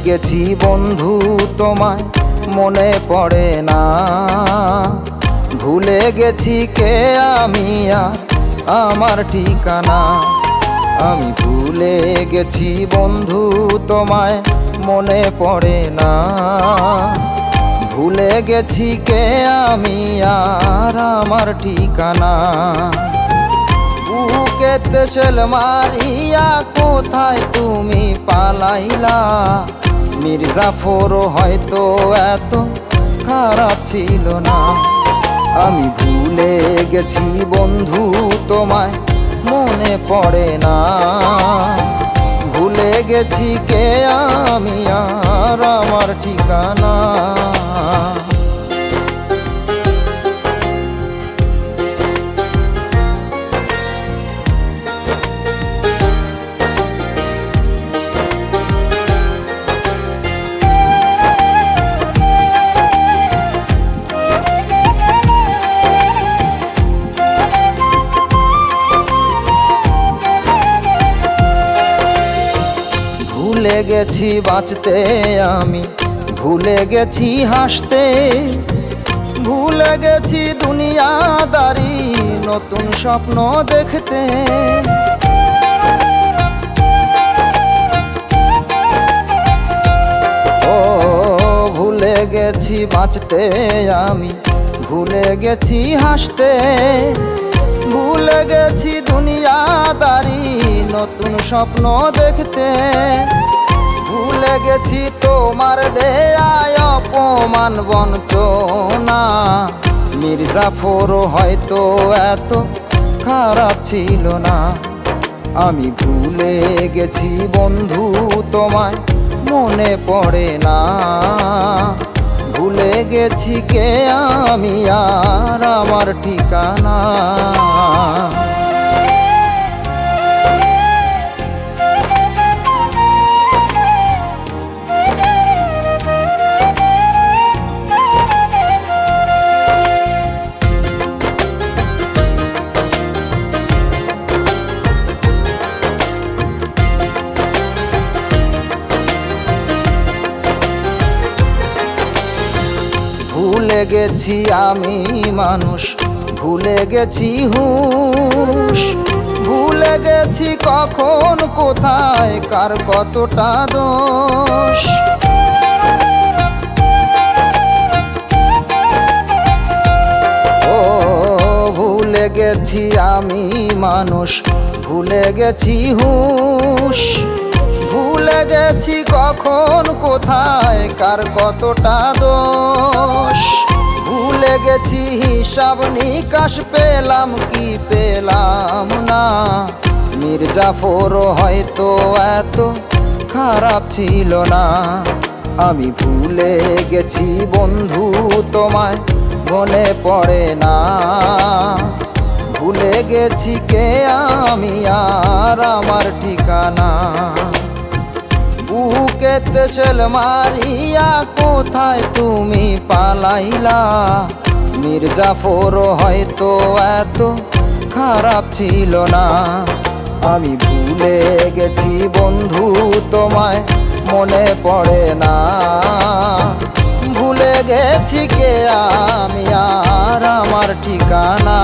গেছি বন্ধু তোমায় মনে পড়ে না, ভুলে গেছি কে আমি আর আমার ঠিকানা। আমি ভুলে গেছি বন্ধু তোমায় মনে পড়ে না, ভুলে গেছি কে আমি আর আমার ঠিকানা। বুকেতে সেল মারিয়া কোথায় তুমি পালাইলা, মির্জাফর হয়তো এত খারাপ ছিল না। আমি ভুলে গেছি বন্ধু তোমায় মনে পড়ে না, ভুলে গেছি কে আমি আর আমার ঠিকানা। ভুলে গেছি বাঁচতে আমি, ভুলে গেছি হাসতে, ভুলে গেছি দুনিয়াদারি নতুন স্বপ্ন দেখতে। ও ভুলে গেছি বাঁচতে আমি, ভুলে গেছি হাসতে, ভুলে গেছি দুনিয়াদারি নতুন স্বপ্ন দেখতে। ভুলে গেছি তোমার দেয়ায় অপমান বঞ্চনা, মির্জাফর হয়তো এত খারাপ ছিল না। আমি ভুলে গেছি বন্ধু তোমায় মনে পড়ে না, ভুলে গেছি কে আমি আর আমার ঠিকানা। ভুলে গেছি আমি মানুষ, ভুলে গেছি হুঁশ, ভুলে গেছি কখন কোথায় কার কতটা দোষ। ও ভুলে গেছি আমি মানুষ, ভুলে গেছি হুঁশ, ভুলে গেছি কখন কোথায় কার কতটা দোষ। ভুলে গেছি হিসাব নিকাশ, পেলাম কি পেলাম না, মির্জাফর হয়তো এত খারাপ ছিল না। আমি ভুলে গেছি বন্ধু তোমায় মনে পড়ে না, ভুলে গেছি কে আমি আর আমার ঠিকানা। বুকেতে সেল মারিয়া কোথায় তুমি পালাইলা, মির্জাফর হয়তো এত খারাপ ছিল না। আমি ভুলে গেছি বন্ধু তোমায় মনে পড়ে না, ভুলে গেছি কে আমি আর আমার ঠিকানা।